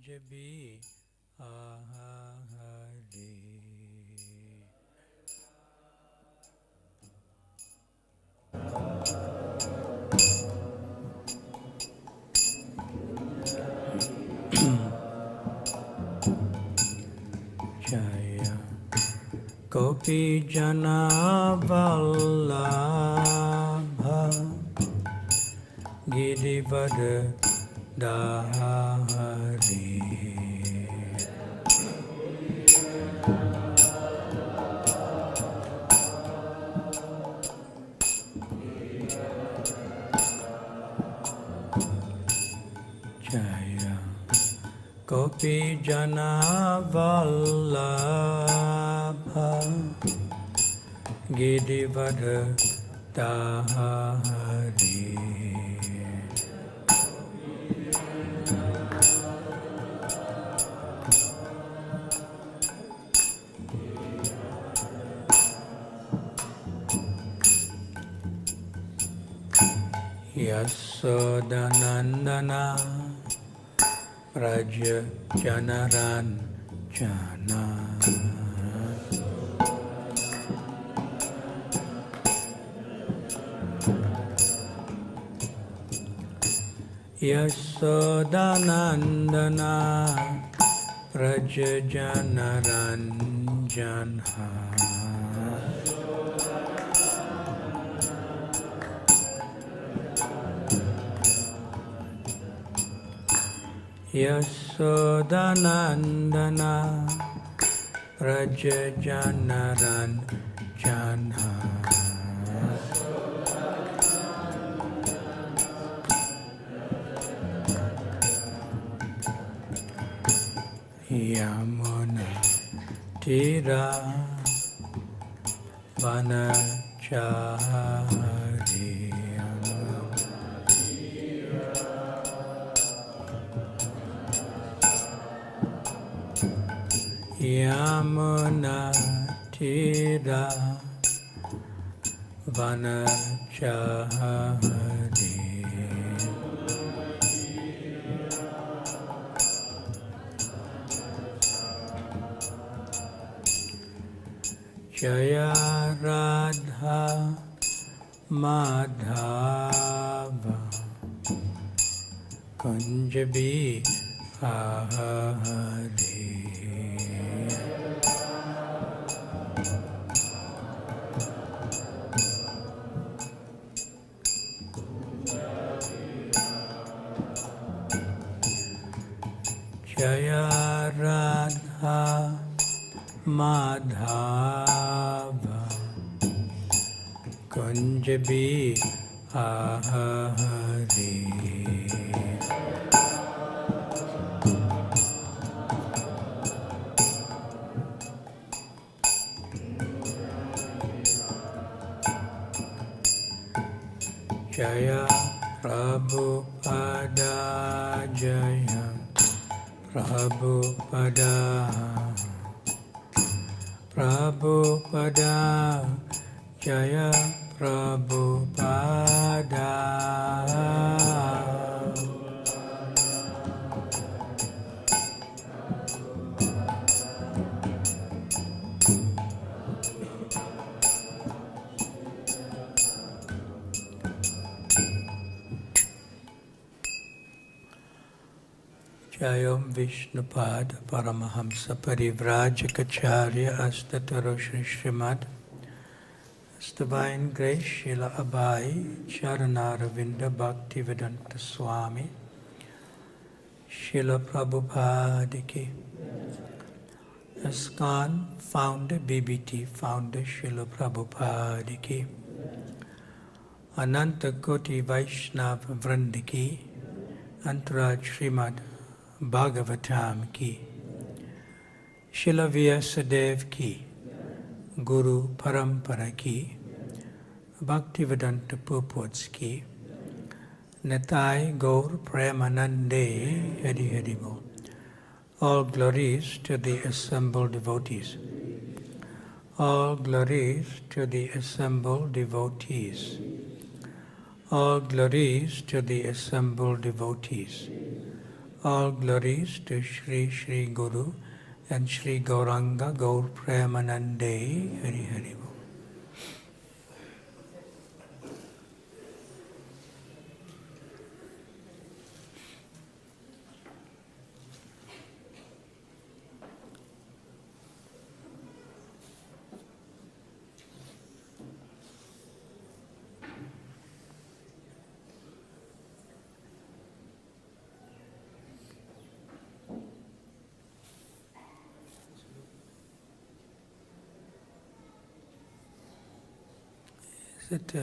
kunjabi ahari. Jaya Gopi Jana Vallabha Girivada Dhari. Jaya Gopi Jana Vallabha Girivada Dhari. Yasodanandana Raja Janaran Jana. Yasodanandana Raja Janaran Jana. Yasodanandana Raja Janaran Jana. Yamuna Tira Vanachari. Yamuna Tira Vanachari. Jaya Radha Madhava Kunjabi Ahari. Jaya Radha Madhava Kunjabi Ahari. Jaya Prabhupada Jaya Prabhupada Prabhupada Jaya Prabhupada. Jayam Vishnupad Paramahamsa Parivrajacacharya Astatarosha Srimad His Divine Grace Srila Abhay Charanaravinda Bhaktivedanta Swami Srila Prabhupada Ki. ISKCON Founder BBT Founder Srila Prabhupada Ki. Ananta Koti Vaishnava Vranda Ki. Antaraj Srimad Bhagavatam Ki. Srila Vyasadeva Ki. Guru Parampara Ki. Bhaktivedanta Purports Ki. Nitai Gaur Premanande Hari Hari Bol. All glories to the assembled devotees. All glories to the assembled devotees. All glories to the assembled devotees. All glories to Shri Shri Guru and Shri Gauranga Gaur Premanande. Hari Hari Bol. Is it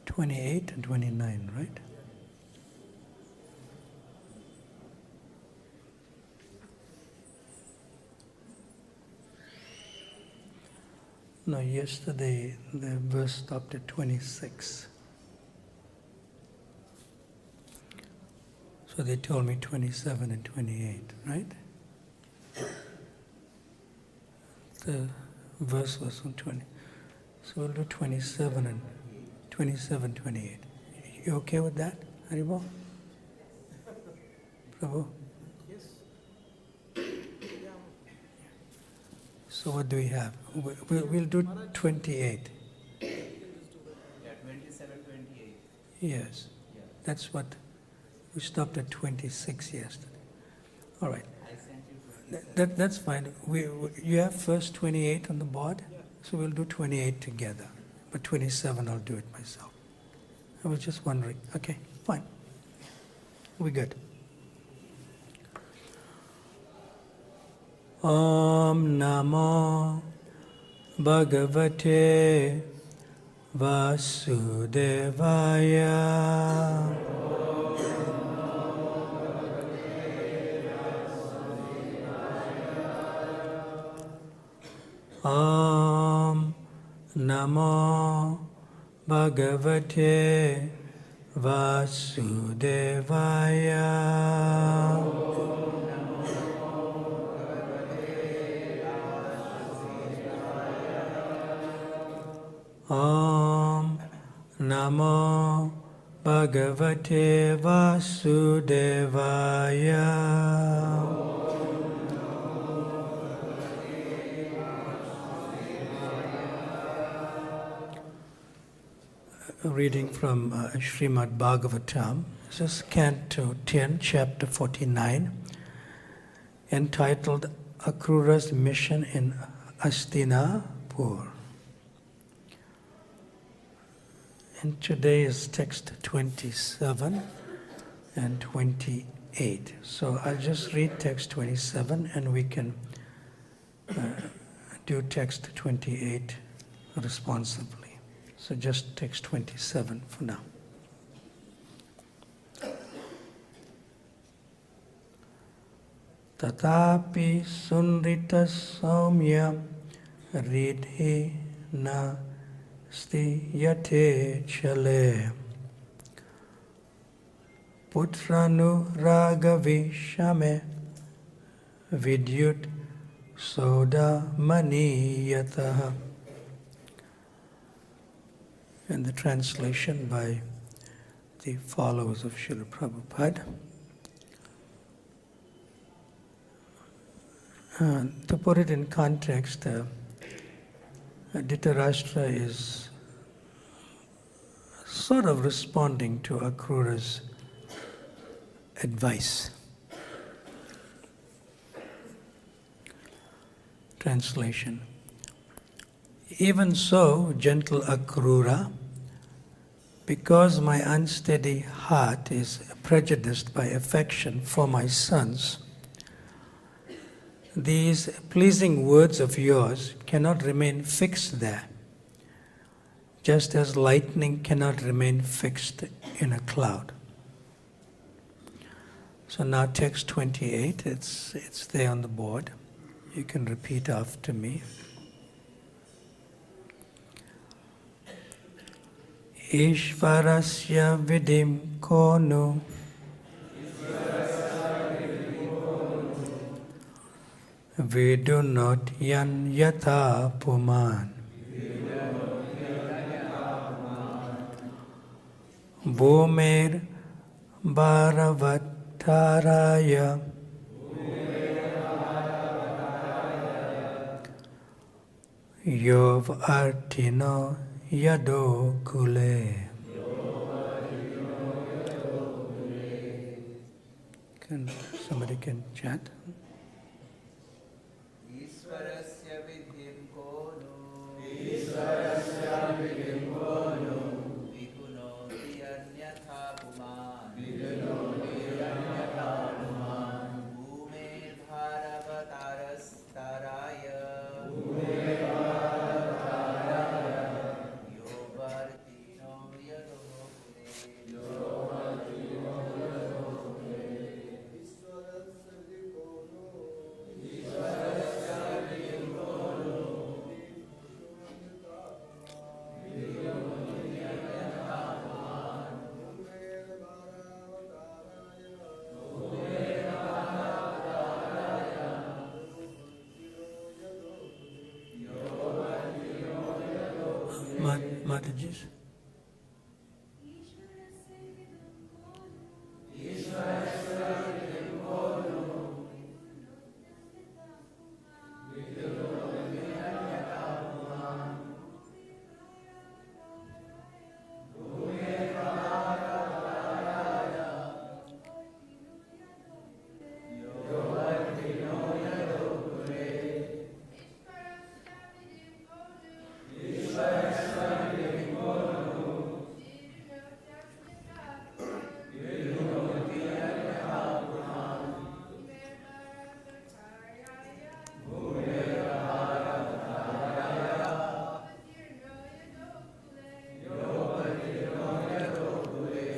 28 and 29, right? No, yesterday the verse stopped at 26. So they told me 27 and 28, right? The verse was on 20. So we'll do 27 and 27, 28. You okay with that, Haribo? Prabhu? Yes. So what do we have? We'll do 28. Yeah, 27, 28. Yes. Yeah. That's what we stopped at 26 yesterday. All right. I sent you 27. That's fine. You have first 28 on the board, Yeah. so we'll do 28 together. But 27, I'll do it myself. I was just wondering. Okay, fine. We're good. Om Namo Bhagavate Vasudevaya. Om Namo Bhagavate Vasudevaya. Om Namo Bhagavate Vasudevaya. Reading from Srimad Bhagavatam. This is Canto 10, Chapter 49, entitled Akrura's Mission in Hastinapur. And today is text 27 and 28. So I'll just read text 27 and we can do text 28 responsibly. So just text 27 for now. Tatapi sundrita saumya ridhi na stiyate chale putranu ragavishame vidyut soda maniyataha. And the translation by the followers of Srila Prabhupada. To put it in context, Dhṛtarāṣṭra is sort of responding to Akrura's advice. Translation. Even so, gentle Akrura, because my unsteady heart is prejudiced by affection for my sons, these pleasing words of yours cannot remain fixed there, just as lightning cannot remain fixed in a cloud. So now text 28, it's there on the board. You can repeat after me. īśvarasya vidhiṁ konu vidhunoty anyathā pumān bhūmer bhārāvatārāya yadoḥ Yadu kule. Somebody can chant. īśvarasya vidhiṁ vidhunoti anyathā pumān bhūmer bhārāvatārāya vatīrṇo yadoḥ Mataji's.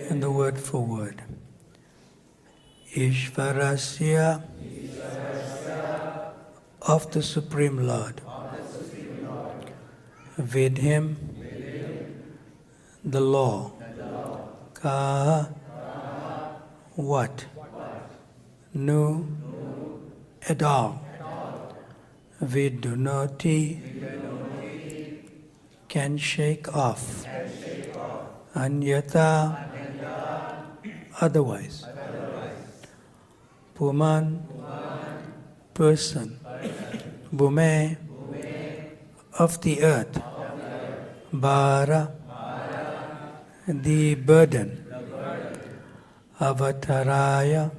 And the word for word. īśvarasya of the Supreme Lord. Vidhim, the law. Ka, what? Nu, at all. Vidhunoti, can shake off. Anyathā, otherwise. Pumān, person. Bhūmeḥ, of the earth. Bhāra, the burden. Avatāraya,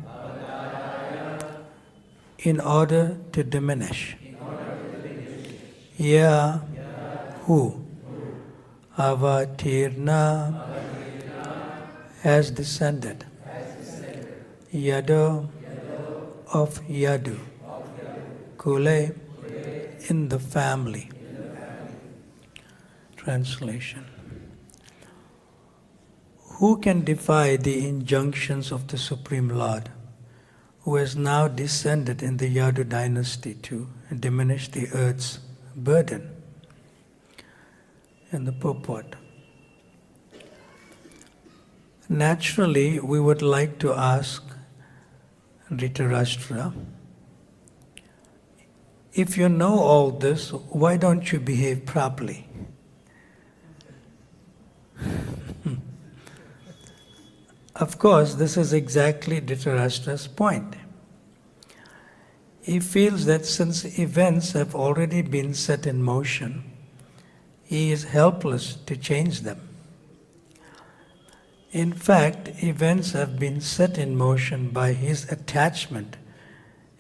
in order to diminish. Who? Avatīrṇaḥ, has descended. Yadu, of Yadu. Kule, in the family. Translation. Who can defy the injunctions of the Supreme Lord, who has now descended in the Yadu dynasty to diminish the earth's burden? And the purport. Naturally, we would like to ask Dhṛtarāṣṭra, if you know all this, why don't you behave properly? Of course, this is exactly Dhṛtarāṣṭra's point. He feels that since events have already been set in motion, he is helpless to change them. In fact, events have been set in motion by his attachment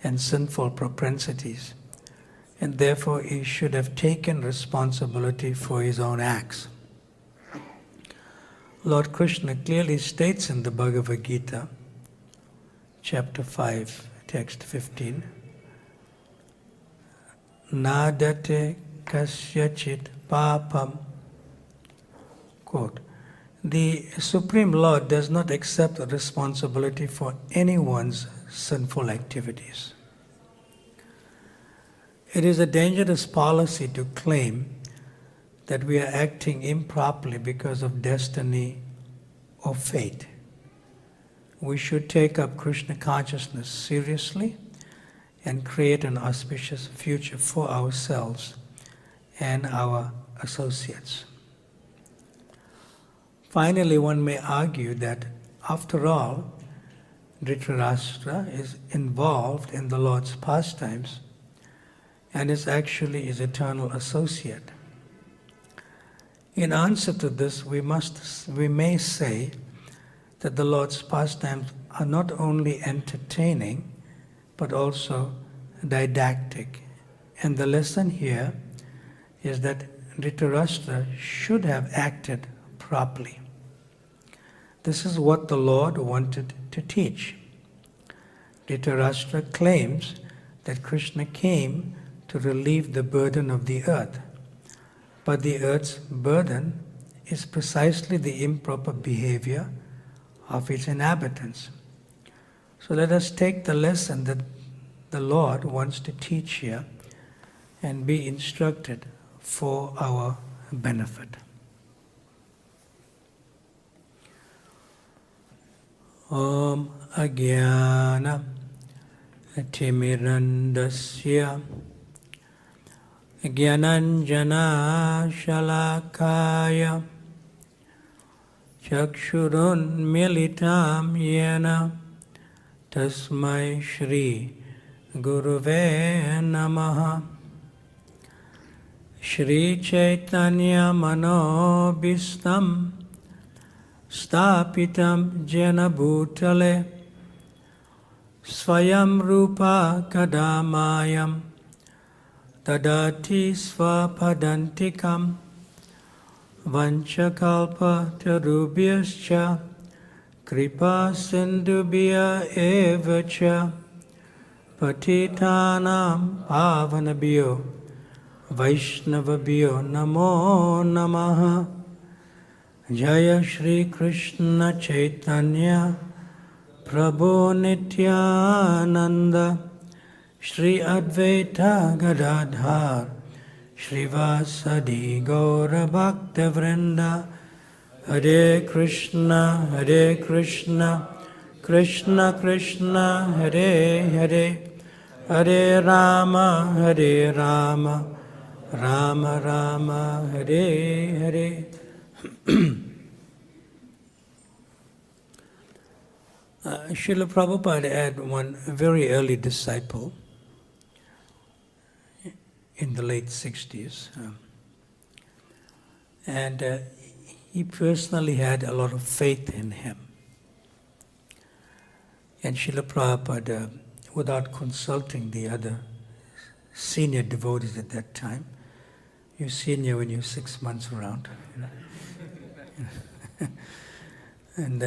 and sinful propensities, and therefore he should have taken responsibility for his own acts. Lord Krishna clearly states in the Bhagavad-gītā, chapter 5, text 15, Nādate kasyachit papam. Quote, the Supreme Lord does not accept responsibility for anyone's sinful activities. It is a dangerous policy to claim that we are acting improperly because of destiny or fate. We should take up Krishna consciousness seriously and create an auspicious future for ourselves and our associates. finally one may argue that after all, Dhṛtarāṣṭra is involved in the Lord's pastimes and is actually his eternal associate. In answer to this, we may say that the Lord's pastimes are not only entertaining, but also didactic. And the lesson here is that Dhṛtarāṣṭra should have acted properly. This is what the Lord wanted to teach. Dhṛtarāṣṭra claims that Krishna came to relieve the burden of the earth. But the earth's burden is precisely the improper behavior of its inhabitants. So let us take the lesson that the Lord wants to teach here and be instructed for our benefit. Om Ajnana Timirandasya Jnananjana Shalakaya Chakshurun Militam Yena Tasmai Shri Guruve Namaha Shri Chaitanya Manobhistam Stapitam Jena Bhutale Swayam Rupa Kadamayam Tadati Svapadantikam Vanchakalpa Tarubhyascha Kripa Sindhubhya Evacha Patitanam Pavanabhyo Vaishnavabhyo Namo Namaha Jaya Shri Krishna Chaitanya Prabhu Nityananda Shri Advaita Gadadhar Shrivasadi Gaura Bhakta Vrinda Hare Krishna Krishna Krishna Hare Hare Hare Rama Rama Rama Hare Hare. Srila Prabhupada had one very early disciple in the late 60s. And he personally had a lot of faith in him. And Srila Prabhupada, without consulting the other senior devotees at that time, you're senior when you're 6 months around, you know. And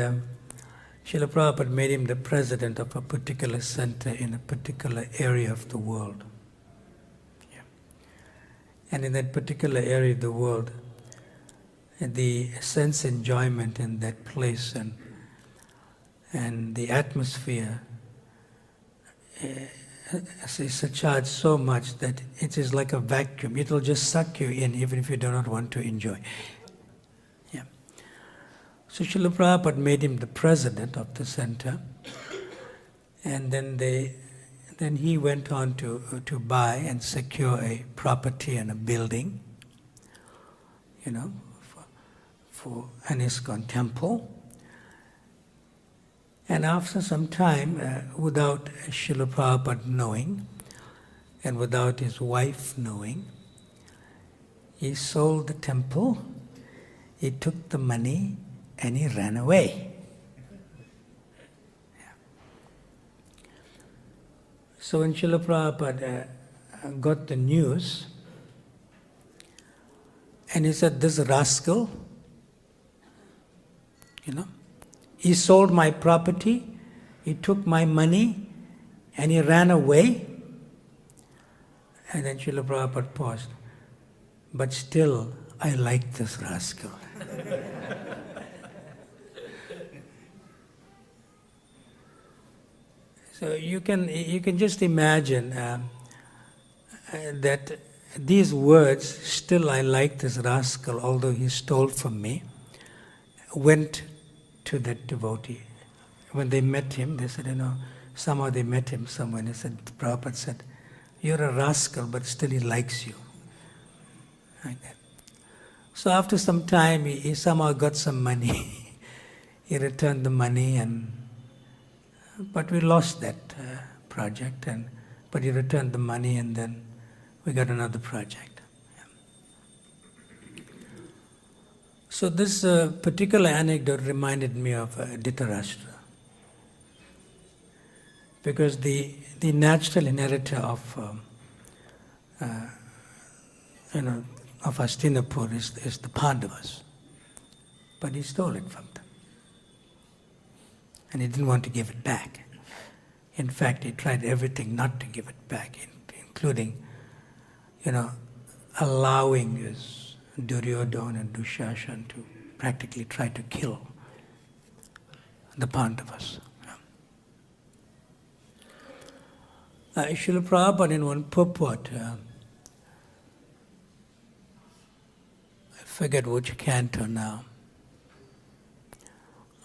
Srila Prabhupada made him the president of a particular center in a particular area of the world. Yeah. And in that particular area of the world, the sense enjoyment in that place and the atmosphere is charged so much that it is like a vacuum. It will just suck you in even if you do not want to enjoy. Yeah. So Srila Prabhupada made him the president of the center, and then he went on to buy and secure a property and a building, you know, for an ISKCON temple. And after some time, without Srila Prabhupada knowing, and without his wife knowing, he sold the temple, he took the money, and he ran away. Yeah. So when Srila Prabhupada got the news, and he said, this rascal, you know, he sold my property, he took my money, and he ran away. And then Srila Prabhupada paused. But still, I like this rascal. So you can just imagine that these words, still I like this rascal, although he stole from me, went to that devotee. When they met him, they said, you know, somehow they met him somewhere, and he said, Prabhupada said, you're a rascal, but still he likes you. Like that. So after some time, he somehow got some money. He returned the money, but we lost that project. But he returned the money, and then we got another project. Yeah. So this particular anecdote reminded me of Dhṛtarāṣṭra, because the natural inheritor of of Hastinapur is the Pandavas, but he stole it from them, and he didn't want to give it back. In fact, he tried everything not to give it back, including, allowing his Duryodhana and Dushashan to practically try to kill the Pandavas. Srila Prabhupada in one purport, I forget which canto now,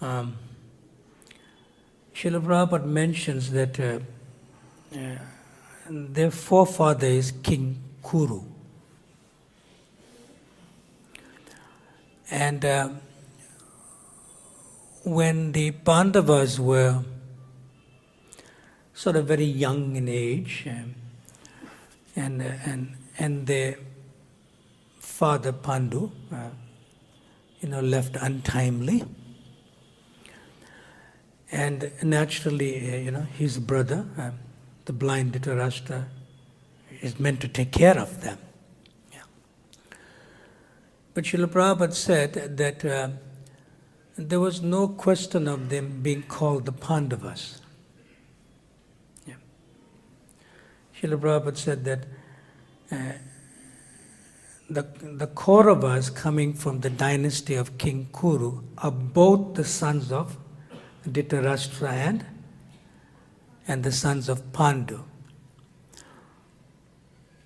Srila Prabhupada mentions that their forefather is King Kuru. And when the Pandavas were sort of very young in age, and their father Pandu, left untimely, and naturally, his brother, the blind Dhṛtarāṣṭra, is meant to take care of them. Yeah. But Srila Prabhupada said that there was no question of them being called the Pandavas. Yeah. Srila Prabhupada said that the Kauravas coming from the dynasty of King Kuru are both the sons of Dhṛtarāṣṭra and the sons of Pandu.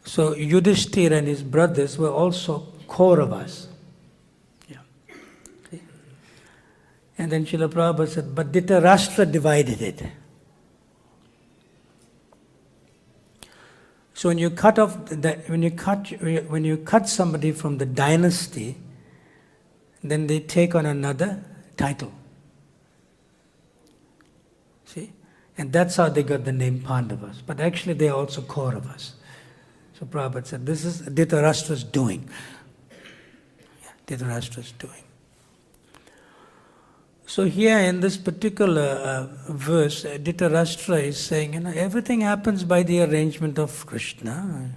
So Yudhishthira and his brothers were also Kauravas. Yeah. See? And then Srila Prabhupada said, but Dhṛtarāṣṭra divided it. So when you cut somebody from the dynasty, then they take on another title. See? And that's how they got the name Pandavas. But actually they are also Kauravas. So Prabhupada said, this is Dhṛtarāṣṭra's doing. Yeah, Dhṛtarāṣṭra's doing. So here in this particular verse, Dhṛtarāṣṭra is saying, everything happens by the arrangement of Krishna.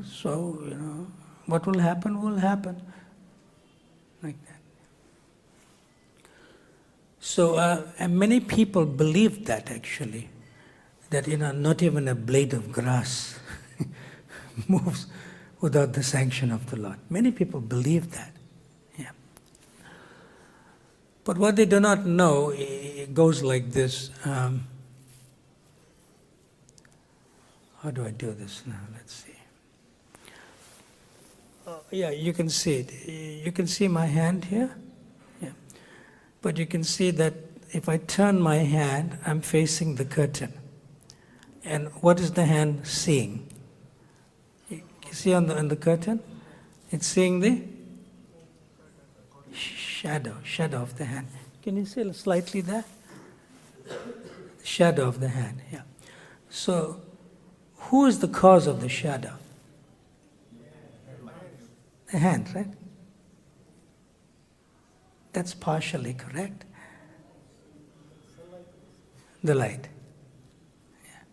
So, what will happen will happen. Like that. So, and many people believe that actually, that not even a blade of grass moves without the sanction of the Lord. Many people believe that. Yeah. But what they do not know, it goes like this. How do I do this now? Let's see. Yeah, you can see it. You can see my hand here. Yeah. But you can see that if I turn my hand, I'm facing the curtain. And what is the hand seeing? You see on the curtain? It's seeing the shadow of the hand. Can you see slightly there? Shadow of the hand, yeah. So, who is the cause of the shadow? The hand, right? That's partially correct. The light. Yeah.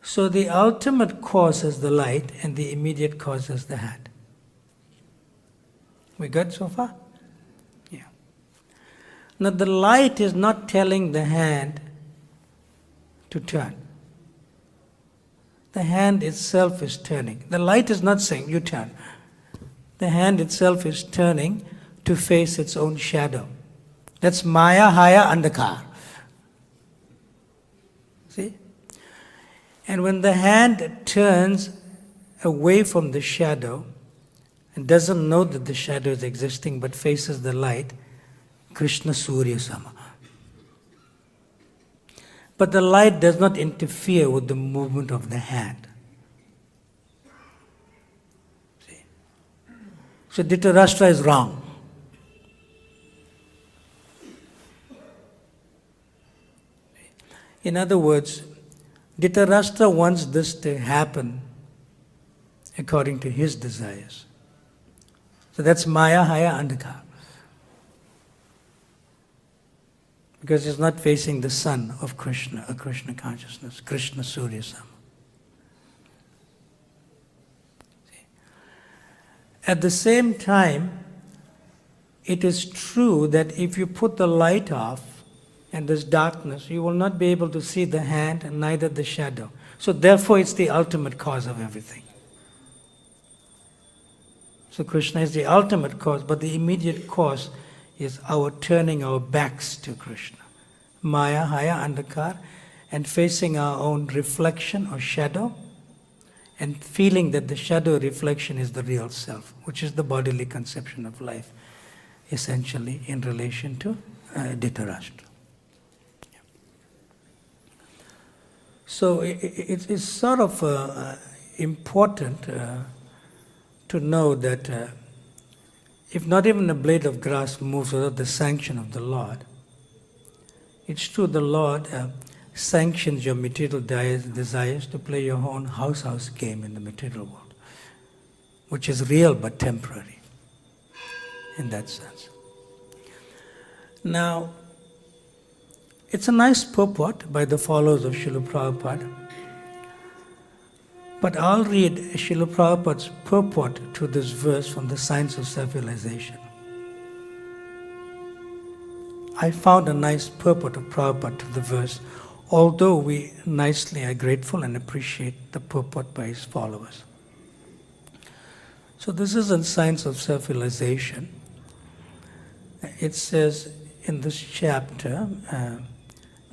So the ultimate cause is the light and the immediate cause is the hand. We good so far? Yeah. Now the light is not telling the hand to turn. The hand itself is turning. The light is not saying, you turn. The hand itself is turning to face its own shadow. That's Maya, Haya, Andhakar. See? And when the hand turns away from the shadow and doesn't know that the shadow is existing but faces the light, Krishna Surya Sama. But the light does not interfere with the movement of the hand. See? So Dhṛtarāṣṭra is wrong. In other words, Dhṛtarāṣṭra wants this to happen according to his desires. So that's Maya, Haya, Andhaka. Because he's not facing the sun of Krishna, a Krishna consciousness, Krishna Surya Sama. At the same time, it is true that if you put the light off and there's darkness, you will not be able to see the hand and neither the shadow. So therefore it's the ultimate cause of everything. So Krishna is the ultimate cause, but the immediate cause is our turning our backs to Krishna. Maya, Haya, Andhakar, and facing our own reflection or shadow, and feeling that the shadow reflection is the real self, which is the bodily conception of life, essentially in relation to Dhṛtarāṣṭra. So it is sort of important to know that if not even a blade of grass moves without the sanction of the Lord, it's true the Lord sanctions your material desires to play your own house game in the material world, which is real but temporary in that sense. Now, it's a nice purport by the followers of Srila Prabhupada, but I'll read Srila Prabhupada's purport to this verse from the Science of Self-Realization. I found a nice purport of Prabhupada to the verse, although we nicely are grateful and appreciate the purport by his followers. So this is in Science of Self-Realization. It says in this chapter,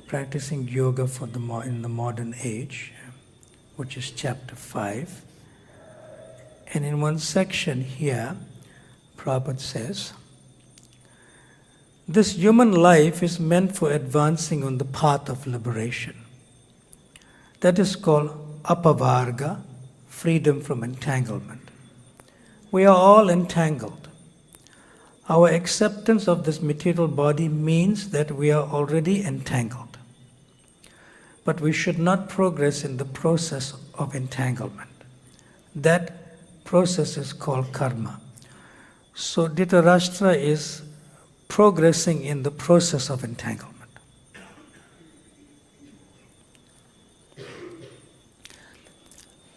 Practicing Yoga for in the Modern Age, which is chapter 5. And in one section here, Prabhupada says, this human life is meant for advancing on the path of liberation. That is called apavarga, freedom from entanglement. We are all entangled. Our acceptance of this material body means that we are already entangled. But we should not progress in the process of entanglement. That process is called karma. So Dhṛtarāṣṭra is progressing in the process of entanglement.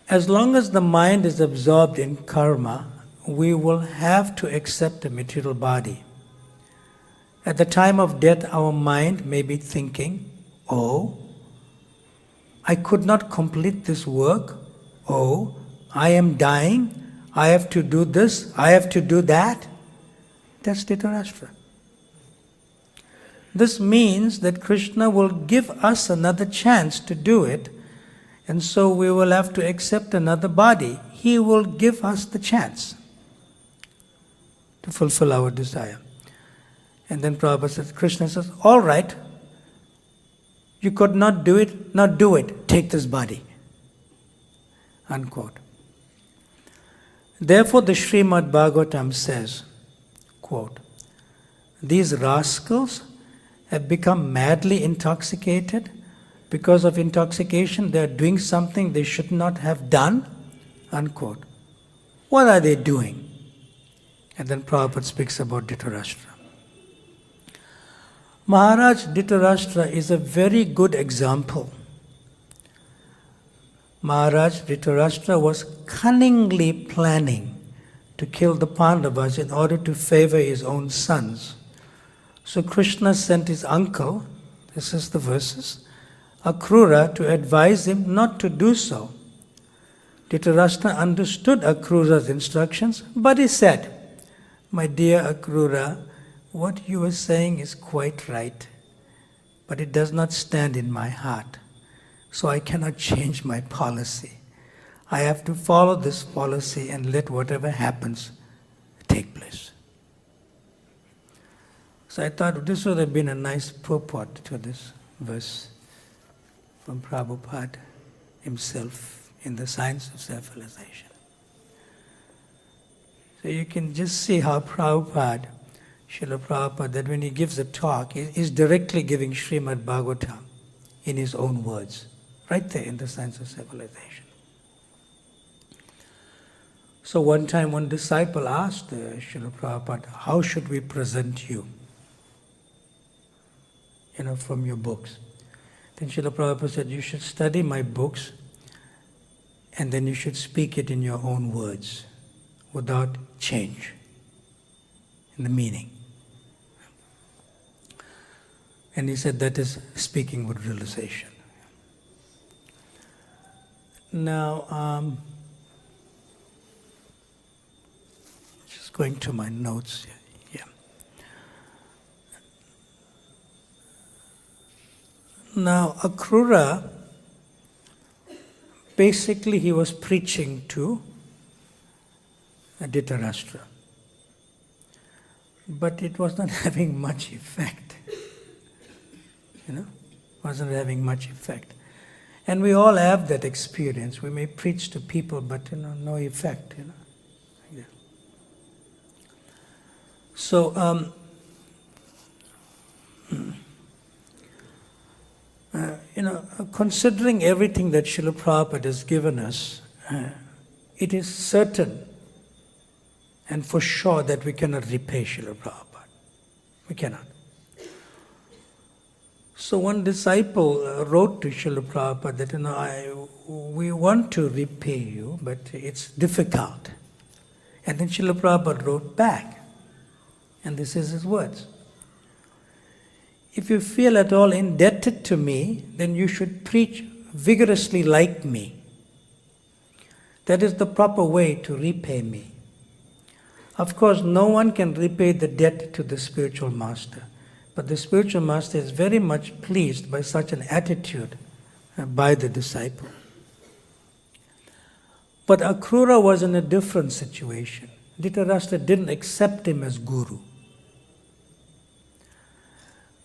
As long as the mind is absorbed in karma, we will have to accept a material body. At the time of death, our mind may be thinking, oh, I could not complete this work. Oh, I am dying. I have to do this. I have to do that. That's Dhṛtarāṣṭra. This means that Krishna will give us another chance to do it, and so we will have to accept another body. He will give us the chance to fulfill our desire. And then Prabhupada says, Krishna says, all right, you could not do it, not do it, take this body. Unquote. Therefore the Srimad Bhagavatam says, quote, these rascals have become madly intoxicated. Because of intoxication, they are doing something they should not have done. Unquote. What are they doing? And then Prabhupada speaks about Dhṛtarāṣṭra. Maharaj Dhṛtarāṣṭra is a very good example. Maharaj Dhṛtarāṣṭra was cunningly planning to kill the Pandavas in order to favor his own sons. So Krishna sent his uncle, this is the verses, Akrura to advise him not to do so. Dhṛtarāṣṭra understood Akrura's instructions, but he said, my dear Akrura, what you are saying is quite right, but it does not stand in my heart, so I cannot change my policy. I have to follow this policy and let whatever happens take place. So I thought this would have been a nice purport to this verse from Prabhupada himself in the Science of Self-Realization. So you can just see how Prabhupada, Srila Prabhupada, that when he gives a talk, he's directly giving Srimad Bhagavatam in his own words, right there in the Science of Civilization. So one time one disciple asked Srila Prabhupada, how should we present you? From your books. Then Srila Prabhupada said, you should study my books and then you should speak it in your own words without change in the meaning. And he said that is speaking with realization. Now, just going to my notes here. Now, Akrura, basically he was preaching to Dhṛtarāṣṭra. But it was not having much effect. Wasn't having much effect. And we all have that experience. We may preach to people, but no effect. So, considering everything that Srila Prabhupada has given us, it is certain and for sure that we cannot repay Srila Prabhupada. We cannot. So one disciple wrote to Srila Prabhupada that, we want to repay you, but it's difficult. And then Srila Prabhupada wrote back, and this is his words. If you feel at all indebted to me, then you should preach vigorously like me. That is the proper way to repay me. Of course, no one can repay the debt to the spiritual master, but the spiritual master is very much pleased by such an attitude by the disciple. But Akrura was in a different situation. Dhṛtarāṣṭra didn't accept him as guru.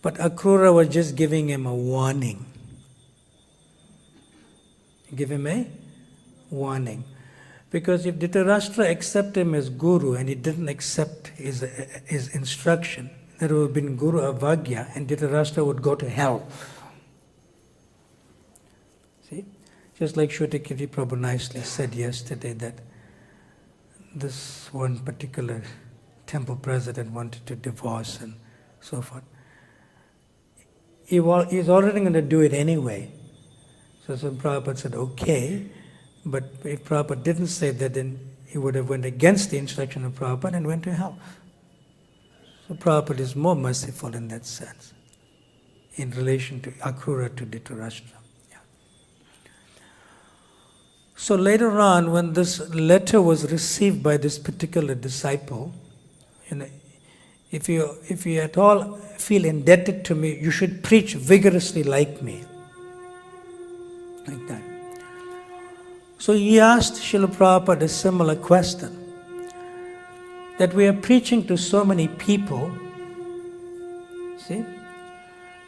But Akrura was just giving him a warning. Give him a warning. Because if Dhṛtarāṣṭra accepted him as guru and he didn't accept his instruction, there would have been guru avagya and Dhṛtarāṣṭra would go to hell. See? Just like Shrutikirti Prabhu nicely said yesterday that this one particular temple president wanted to divorce and so forth. He's already going to do it anyway. So Prabhupada said, okay, but if Prabhupada didn't say that, then he would have went against the instruction of Prabhupada and went to hell. So Prabhupada is more merciful in that sense, in relation to Akrura to Dhṛtarāṣṭra. Yeah. So later on, when this letter was received by this particular disciple, if you at all feel indebted to me, you should preach vigorously like me. Like that. So he asked Srila Prabhupada a similar question. That we are preaching to so many people, see?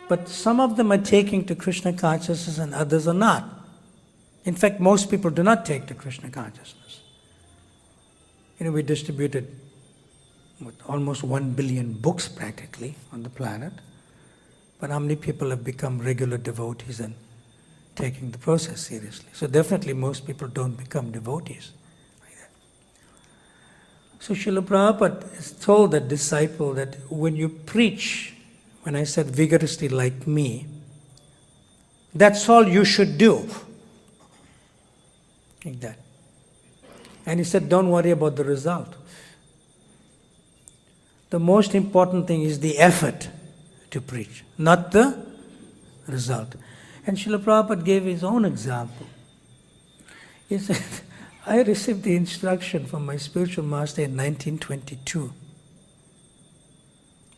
But some of them are taking to Krishna consciousness and others are not. In fact, most people do not take to Krishna consciousness. We distributed almost 1 billion books practically on the planet. But how many people have become regular devotees and taking the process seriously? So definitely most people don't become devotees. Like that. So Srila Prabhupada has told that disciple that when you preach, when I said vigorously like me, that's all you should do. Like that. And he said, don't worry about the result. The most important thing is the effort to preach, not the result. And Srila Prabhupada gave his own example. He said, I received the instruction from my spiritual master in 1922.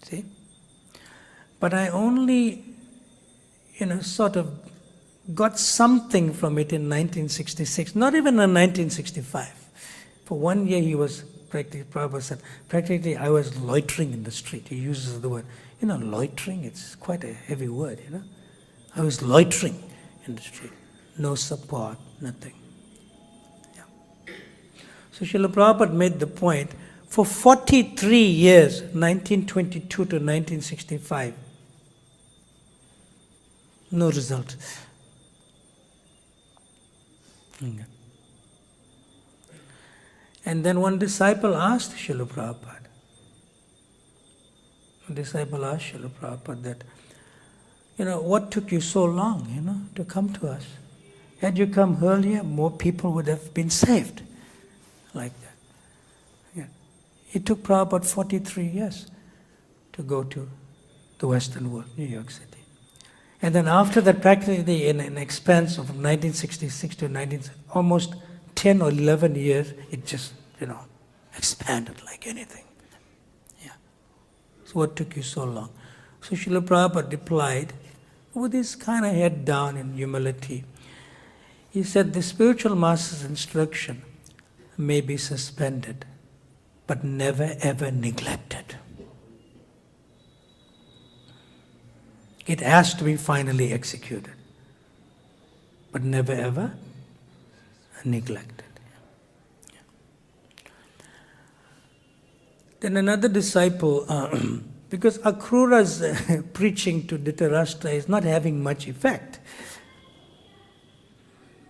See? But I only, sort of got something from it in 1966, not even in 1965. For 1 year he was practically, Prabhupada said, practically I was loitering in the street. He uses the word, loitering, it's quite a heavy word, I was loitering in the street. No support, nothing. Yeah. So Srila Prabhupada made the point, For 43 years, 1922 to 1965, no result. And then one disciple asked Srila Prabhupada, that, what took you so long, to come to us? Had you come earlier, more people would have been saved. Like that. Yeah. It took Prabhupada 43 years to go to the Western world, New York City. And then after that, practically in an expanse of 1966 to almost 10 or 11 years, it just, expanded like anything. Yeah. So what took you so long? So Srila Prabhupada replied, with his kind of head down in humility, he said, the spiritual master's instruction may be suspended, but never ever neglected. It has to be finally executed, but never ever neglected. Then another disciple, because Akrura's preaching to Dhṛtarāṣṭra is not having much effect.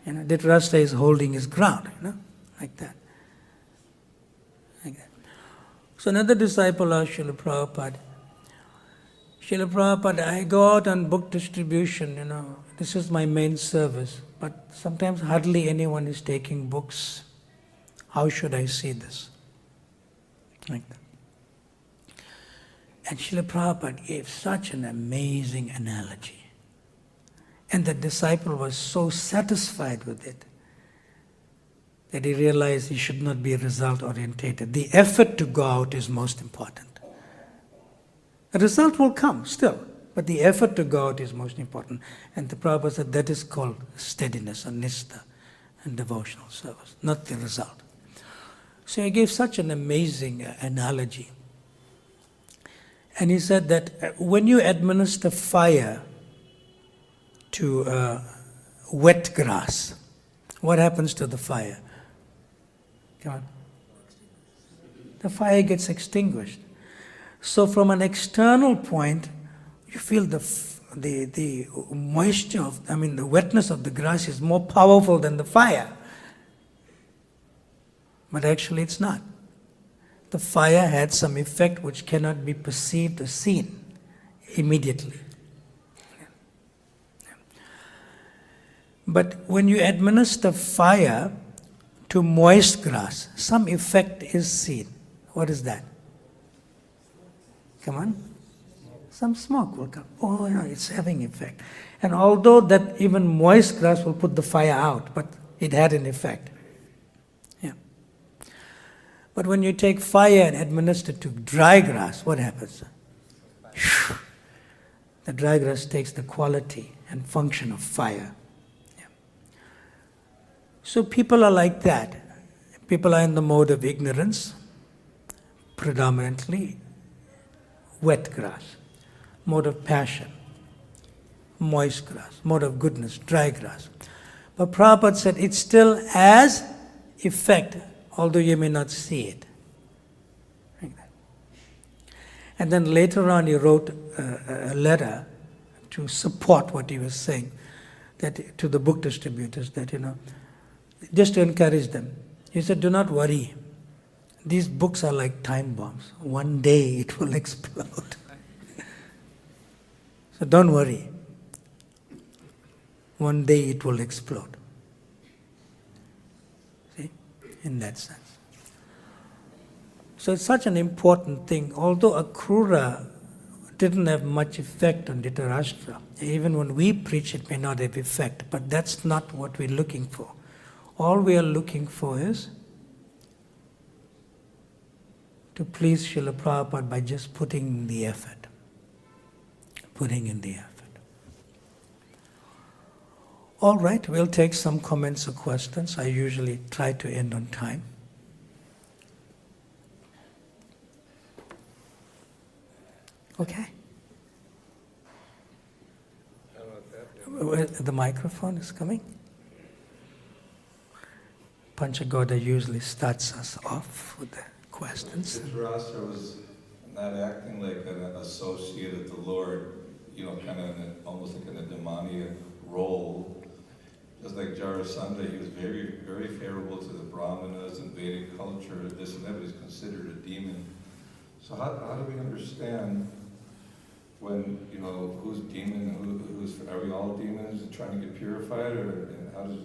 Dhṛtarāṣṭra is holding his ground, like that. So another disciple asked Srila Prabhupada, I go out on book distribution, this is my main service, but sometimes hardly anyone is taking books. How should I see this? Like that. And Srila Prabhupada gave such an amazing analogy. And the disciple was so satisfied with it that he realized he should not be result-orientated. The effort to go out is most important. The result will come still, but the effort to go out is most important. And the Prabhupada said that is called steadiness, or nistha, and devotional service, not the result. So he gave such an amazing analogy. And he said that when you administer fire to wet grass, what happens to the fire? Come on. The fire gets extinguished. So from an external point, you feel the moisture the wetness of the grass is more powerful than the fire. But actually it's not. The fire had some effect which cannot be perceived or seen immediately. But when you administer fire to moist grass, some effect is seen. What is that? Come on? Some smoke will come. Oh, it's having effect. And although that even moist grass will put the fire out, but it had an effect. Yeah. But when you take fire and administer to dry grass, what happens? The dry grass takes the quality and function of fire. Yeah. So people are like that. People are in the mode of ignorance, predominantly wet grass, mode of passion, moist grass, mode of goodness, dry grass. But Prabhupada said it still has effect, although you may not see it. Like that. And then later on he wrote a letter to support what he was saying, that to the book distributors, that just to encourage them. He said, do not worry. These books are like time bombs. One day it will explode. So don't worry. One day it will explode. See? In that sense. So it's such an important thing. Although Akrura didn't have much effect on Dhṛtarāṣṭra, even when we preach it may not have effect, but that's not what we're looking for. All we are looking for is to please Srila Prabhupada by just putting in the effort. Putting in the effort. All right, we'll take some comments or questions. I usually try to end on time. Okay? The microphone is coming. Panchagoda usually starts us off with the questions. Dhṛtarāṣṭra was not acting like an associate of the Lord, kind of almost like in a demoniac role. Just like Jarasandha, he was very, very favorable to the Brahmanas and Vedic culture, this and that, but he's considered a demon. So how do we understand when, who's demon and who's, are we all demons trying to get purified, or how does,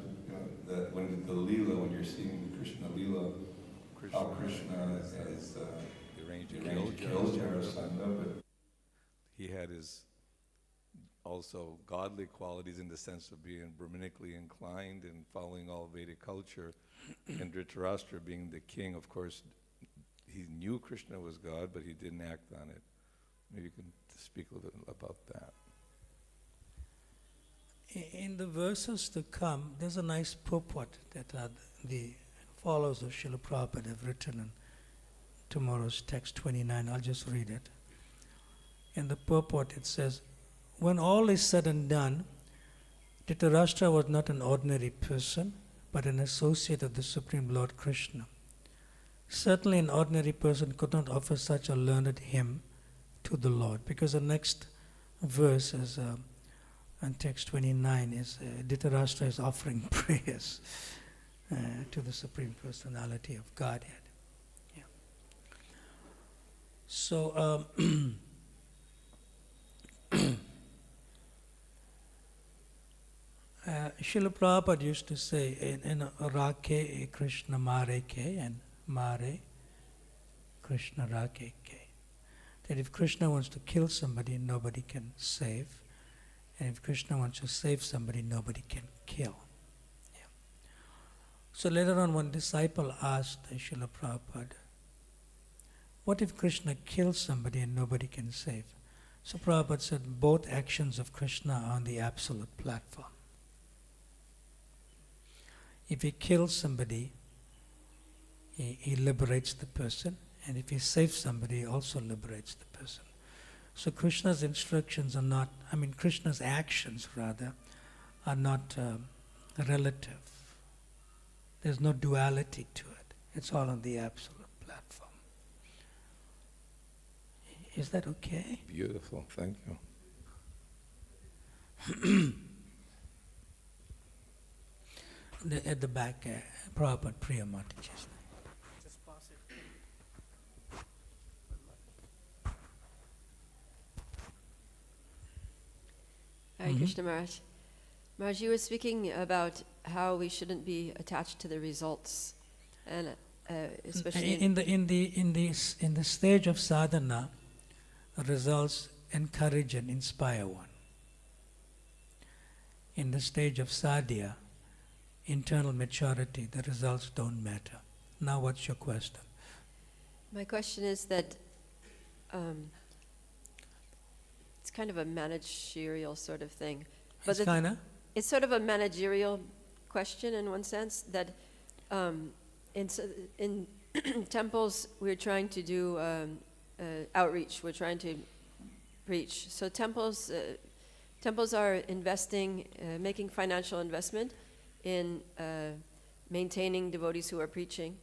that when the Leela, when you're seeing Krishna Leela, how Krishna is arranged to kill Jarasandha, but he had his also godly qualities in the sense of being Brahmanically inclined and following all Vedic culture. And Dhṛtarāṣṭra being the king, of course, he knew Krishna was God, but he didn't act on it. Maybe you can speak a little bit about that. In the verses to come, there's a nice purport that the followers of Srila Prabhupada have written in tomorrow's text 29. I'll just read it. In the purport it says, when all is said and done, Dhṛtarāṣṭra was not an ordinary person, but an associate of the Supreme Lord Krishna. Certainly an ordinary person could not offer such a learned hymn to the Lord, because the next verse is, in text 29, is Dhṛtarāṣṭra is offering prayers to the Supreme Personality of Godhead. Yeah. So, Srila Prabhupada used to say, in Rake Krishna Mare Ke and Mare Krishna Rake Ke, that if Krishna wants to kill somebody, nobody can save, and if Krishna wants to save somebody, nobody can kill. Yeah. So later on, one disciple asked Srila Prabhupada, what if Krishna kills somebody and nobody can save? So Prabhupada said, both actions of Krishna are on the absolute platform. If he kills somebody, he liberates the person, and if he saves somebody, he also liberates the person. So Krishna's instructions are not, Krishna's actions rather, are not relative. There's no duality to it. It's all on the absolute platform. Is that okay? Beautiful, thank you. At the back, Prabhupada Priya Mataji's. Just pass it. Hare Krishna Maharaj. Maharaj, you were speaking about how we shouldn't be attached to the results, and especially in the stage of sadhana, results encourage and inspire one. In the stage of sadhya, internal maturity, the results don't matter. Now what's your question? my question is that it's kind of a managerial sort of thing. It's kind of? It's sort of a managerial question in one sense, that in temples we're trying to do outreach, we're trying to preach. So temples are investing, making financial investment in maintaining devotees who are preaching.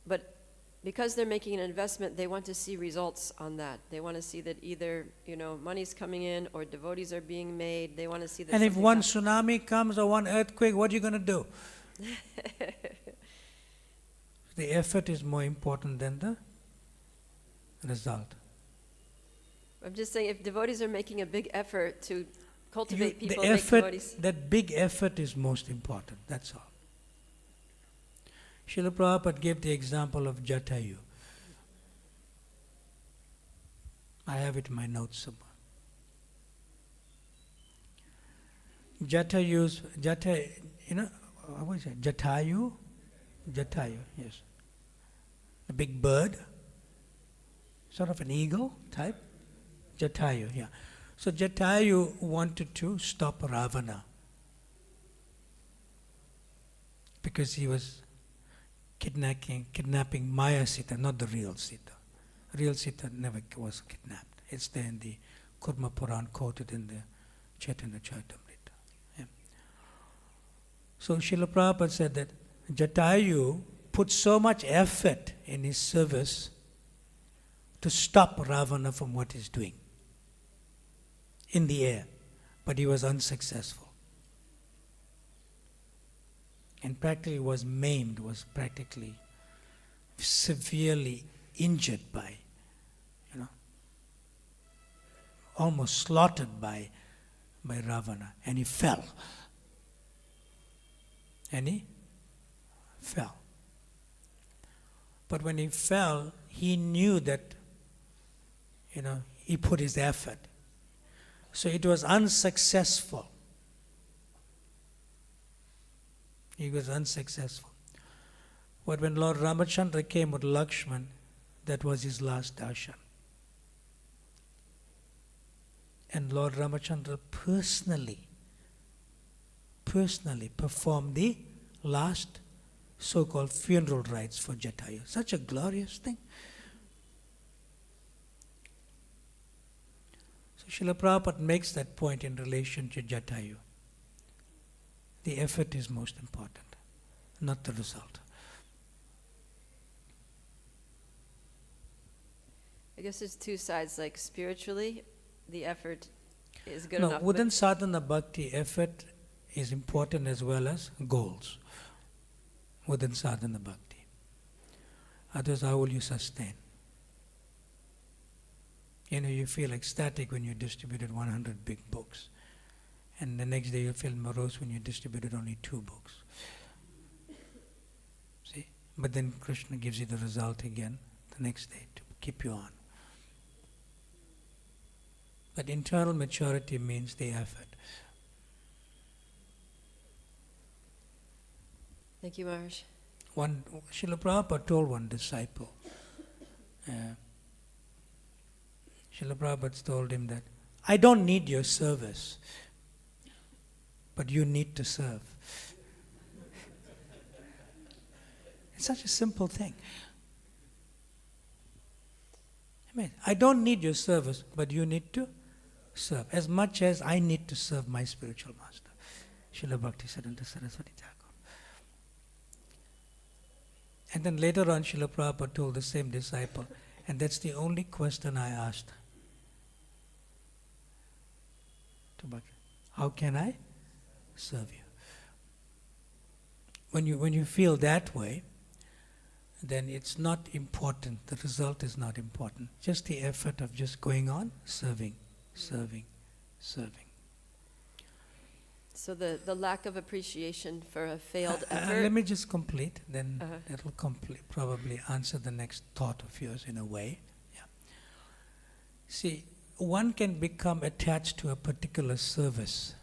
But because they're making an investment, they want to see results on that. They want to see that either, money's coming in or devotees are being made. They want to see that. And if one tsunami comes or one earthquake, what are you going to do? The effort is more important than the result. I'm just saying, if devotees are making a big effort to cultivate people, the make effort, devotees. that big effort is most important, that's all. Srila Prabhupada gave the example of Jatayu. I have it in my notes somewhere. What is it? Jatayu? Jatayu, yes. A big bird, sort of an eagle type. Jatayu, yeah. So Jatayu wanted to stop Ravana because he was kidnapping Maya Sita, not the real Sita. Real Sita never was kidnapped. It's there in the Kurma Puran, quoted in the Chaitanya Charitamrita. Yeah. So Srila Prabhupada said that Jatayu put so much effort in his service to stop Ravana from what he's doing in the air, but he was unsuccessful. And practically was maimed, was practically severely injured by, almost slaughtered by Ravana, and he fell. And he fell. But when he fell, he knew that, he put his effort. So it was unsuccessful. He was unsuccessful. But when Lord Ramachandra came with Lakshman, that was his last darshan. And Lord Ramachandra personally performed the last so-called funeral rites for Jatayu. Such a glorious thing. So Srila Prabhupada makes that point in relation to Jatayu. The effort is most important, not the result. I guess there's two sides, like spiritually, the effort is good No, enough. within sadhana bhakti, effort is important as well as goals. Within sadhana bhakti. Otherwise, how will you sustain? You feel ecstatic when you distributed 100 big books. And the next day you feel morose when you distributed only 2 books. See? But then Krishna gives you the result again the next day to keep you on. But internal maturity means the effort. Thank you, Maharaj. Srila Prabhupada told one disciple, Srila Prabhupada told him that, I don't need your service, but you need to serve. It's such a simple thing. I don't need your service, but you need to serve, as much as I need to serve my spiritual master. Srila Bhakti Siddhanta Saraswati Thakur. And then later on, Srila Prabhupada told the same disciple, and that's the only question I asked to Bhakti. How can I serve you? When you feel that way, then it's not important. The result is not important. Just the effort of just going on, serving. So the lack of appreciation for a failed effort. Let me just complete, then that will probably answer the next thought of yours in a way. Yeah. See, one can become attached to a particular service.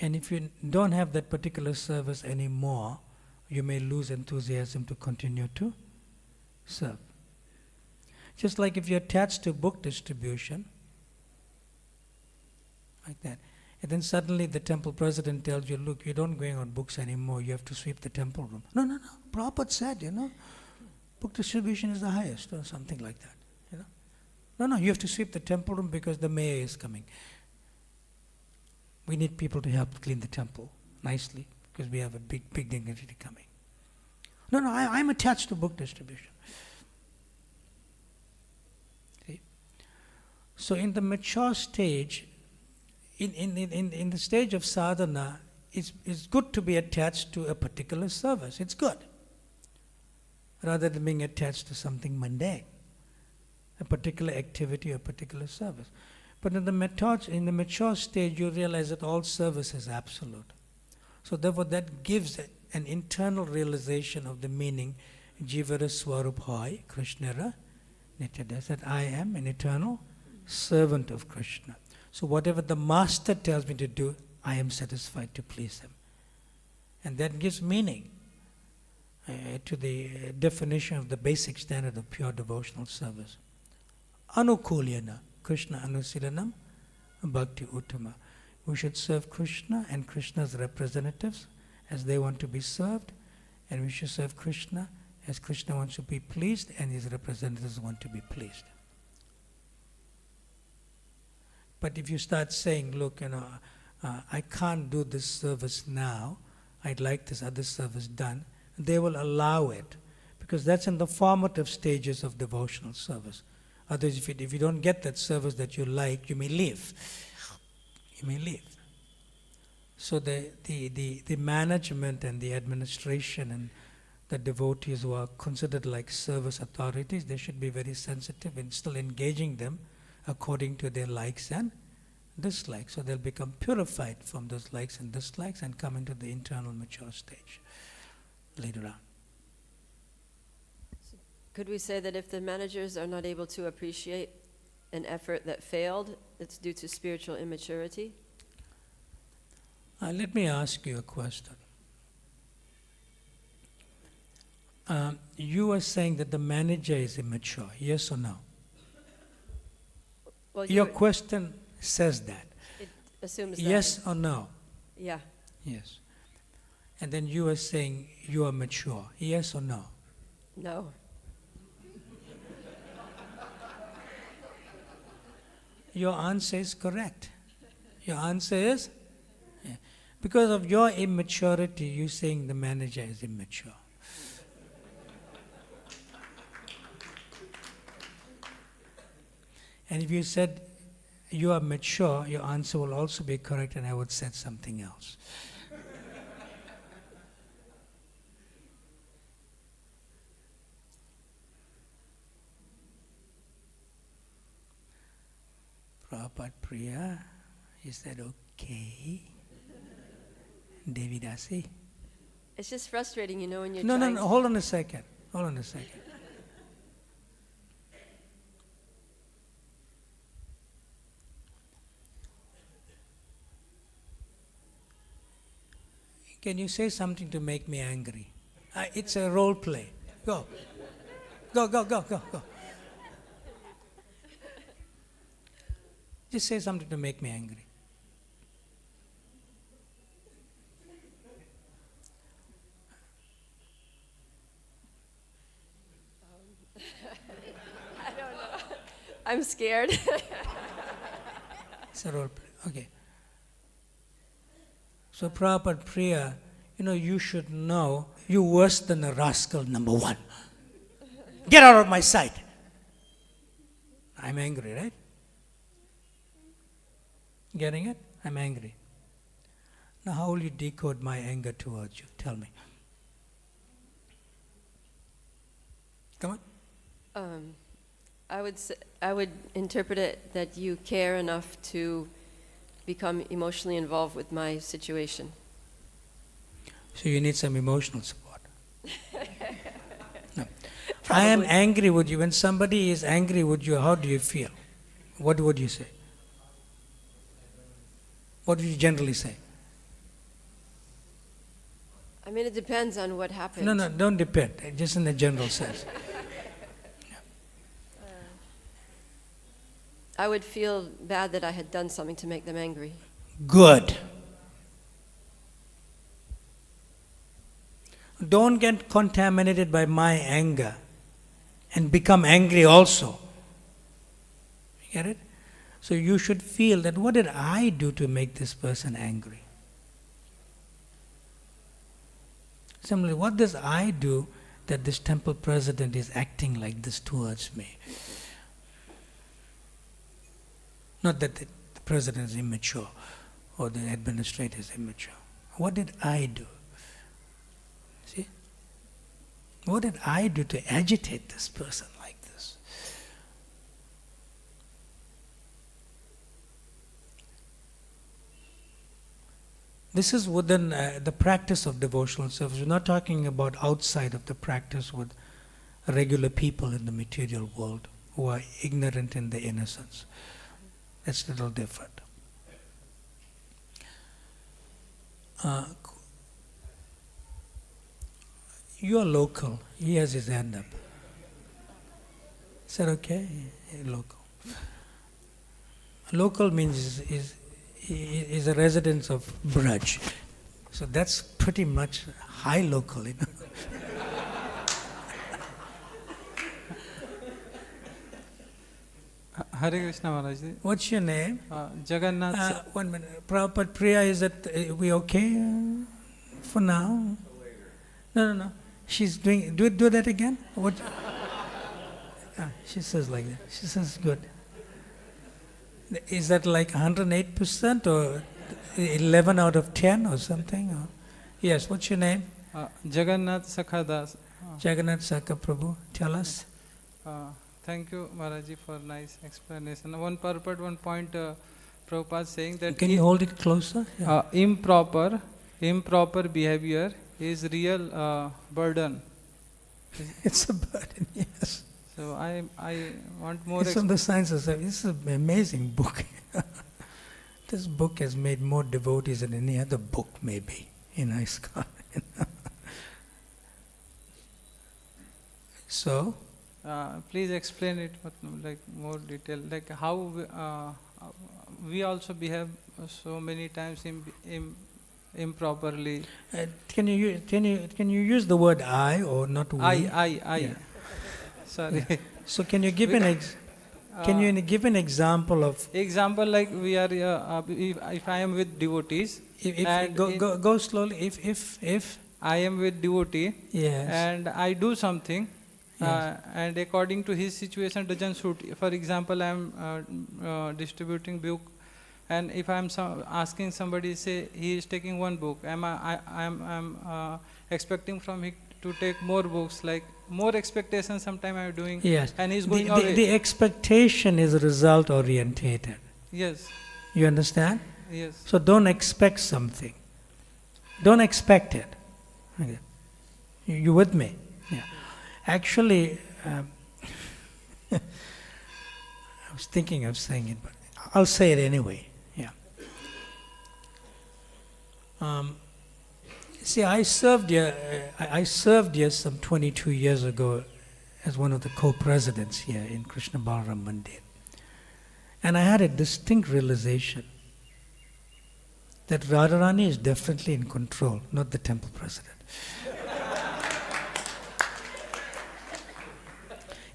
And if you don't have that particular service anymore, you may lose enthusiasm to continue to serve. Just like if you're attached to book distribution, like that, and then suddenly the temple president tells you, look, you don't going on books anymore, you have to sweep the temple room. No. Prabhupada said, book distribution is the highest, or something like that. No, you have to sweep the temple room because the mayor is coming. We need people to help clean the temple nicely because we have a big dignitary coming. No, I'm attached to book distribution. See? So in the mature stage, in the stage of sadhana, it's good to be attached to a particular service. It's good. Rather than being attached to something mundane, a particular activity or a particular service. But in the mature stage, you realize that all service is absolute. So therefore, that gives an internal realization of the meaning, Jivara Swarubhai, Krishnara Nityada, that I am an eternal servant of Krishna. So whatever the master tells me to do, I am satisfied to please him. And that gives meaning to the definition of the basic standard of pure devotional service. Anukulyana, Krishna Anusilanam, Bhakti Uttama. We should serve Krishna and Krishna's representatives as they want to be served, and we should serve Krishna as Krishna wants to be pleased and his representatives want to be pleased. But if you start saying, look, I can't do this service now I'd like this other service done, they will allow it, because that's in the formative stages of devotional service. Otherwise, if you don't get that service that you like, you may leave. You may leave. So the management and the administration and the devotees who are considered like service authorities, they should be very sensitive in still engaging them according to their likes and dislikes. So they'll become purified from those likes and dislikes and come into the internal mature stage later on. Could we say that if the managers are not able to appreciate an effort that failed, it's due to spiritual immaturity? Let me ask you a question. You were saying that the manager is immature, yes or no? Well, Your question says that. it assumes that. Yes or no? Yeah. Yes. And then you were saying you are mature, yes or no? No. Your answer is correct. Your answer is? Yeah. Because of your immaturity, you're saying the manager is immature. And if you said you are mature, your answer will also be correct, and I would say something else. Prabhupada Priya, he said, okay. Devidasi. It's just frustrating, when you're No, trying hold on a second. Hold on a second. Can you say something to make me angry? It's a role play. Go. Go. Just say something to make me angry. I don't know. I'm scared. It's a role play. Okay. So Prabhupada Priya, you should know you're worse than a rascal number one. Get out of my sight. I'm angry, right? Getting it? I'm angry. Now how will you decode my anger towards you? Tell me. Come on. I would interpret it that you care enough to become emotionally involved with my situation. So you need some emotional support. No. I am angry with you. When somebody is angry with you, how do you feel? What would you say? What do you generally say? It depends on what happened. No, don't depend. Just in a general sense. I would feel bad that I had done something to make them angry. Good. Don't get contaminated by my anger and become angry also. You get it? So you should feel that what did I do to make this person angry? Similarly, what does I do that this temple president is acting like this towards me? Not that the president is immature or the administrator is immature. What did I do? See? What did I do to agitate this person like this? This is within the practice of devotional service. We're not talking about outside of the practice with regular people in the material world who are ignorant in their innocence. That's a little different. You are local. He has his hand up. Is that okay? Local. Local means is a resident of Braj. So that's pretty much high local, Hare Krishna Maharaj. What's your name? Jagannath. 1 minute. Prabhupada Priya, is that we okay? for now. No. She's doing, do that again? What? She says like that. She says good. Is that like 108% or 11 out of 10 or something? Or? Yes, what's your name? Jagannath Sakhadas. Jagannath Sakha Prabhu. Tell us. Thank you, Maharaji, for nice explanation. One purport, one point, Prabhupada saying that Can you hold it closer? Yeah. improper behavior is real burden. It's a burden, yes. So I want more. It's from the sciences. This is an amazing book. This book has made more devotees than any other book, maybe, in ISKCON. So, Please explain it, like more detail, like how we also behave so many times improperly. can you use the word I or not we? I. Yeah. Sorry. Yeah. So can you give give an example of? Example, like we are if I am with devotees. Go slowly. If I am with devotee. Yes. And I do something. Yes. And according to his situation doesn't suit. For example, I am distributing book, and if I am asking somebody, say he is taking one book, I am expecting from him to take more books, like more expectations. Sometimes I am doing. Yes. And he is going away. The expectation is result orientated. Yes. You understand? Yes. So don't expect something. Don't expect it. Okay. You with me? Yeah. Actually, I was thinking of saying it, but I'll say it anyway. Yeah. See, I served here some 22 years ago as one of the co-presidents here in Krishna Balaram Mandir, and I had a distinct realization that Radharani is definitely in control, not the temple president.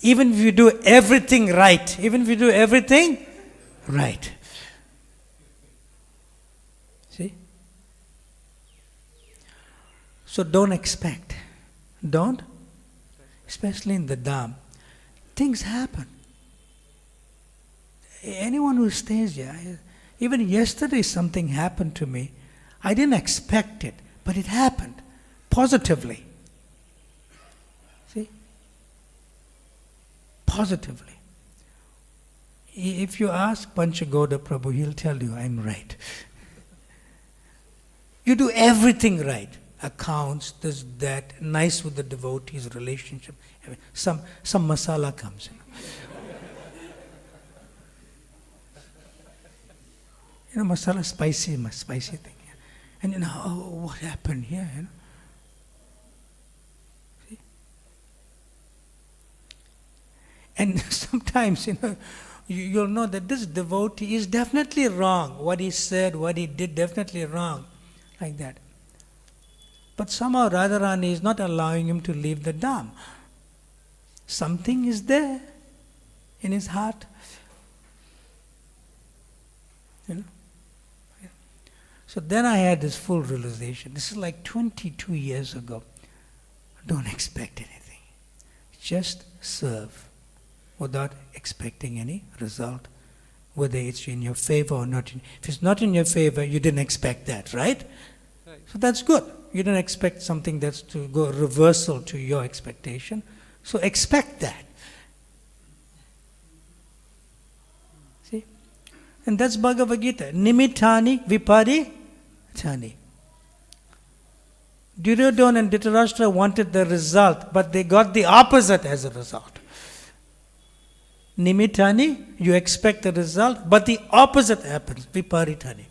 Even if you do everything right, See? So don't expect. Don't. Especially in the Dham. Things happen. Anyone who stays here, even yesterday something happened to me. I didn't expect it, but it happened positively. See? Positively. If you ask Panchagoda Prabhu, he'll tell you, I'm right. You do everything right. Accounts, this, that, nice with the devotees, relationship. Some masala comes in. Masala spicy thing. And what happened here? See? And sometimes, you'll know that this devotee is definitely wrong. What he said, what he did, definitely wrong. Like that. But somehow Radharani is not allowing him to leave the Dham. Something is there in his heart. So then I had this full realization. This is like 22 years ago. Don't expect anything. Just serve without expecting any result, whether it's in your favor or not. If it's not in your favor, you didn't expect that, right? Right. So that's good. You didn't expect something that's to go reversal to your expectation. So expect that. See? And that's Bhagavad-gītā. Nimittani viparitani. Duryodhana and Dhṛtarāṣṭra wanted the result, but they got the opposite as a result. Nimittani, you expect the result, but the opposite happens. Viparitani.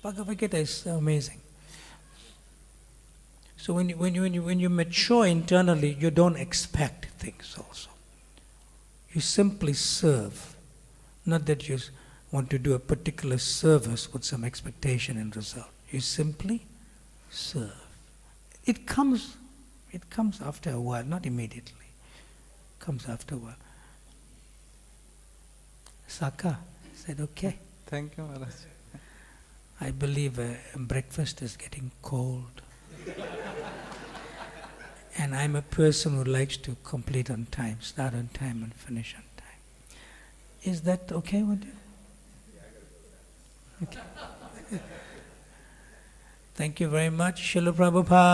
Bhagavad-gītā is amazing. So when you mature internally, you don't expect things also. You simply serve. Not that you want to do a particular service with some expectation and result. You simply serve. It comes after a while, not immediately. It comes after a while. Saka said, okay. Thank you, Maharaj. I believe breakfast is getting cold. And I'm a person who likes to complete on time, start on time and finish on time. Is that okay with you? Okay. Thank you very much, Srila Prabhupada.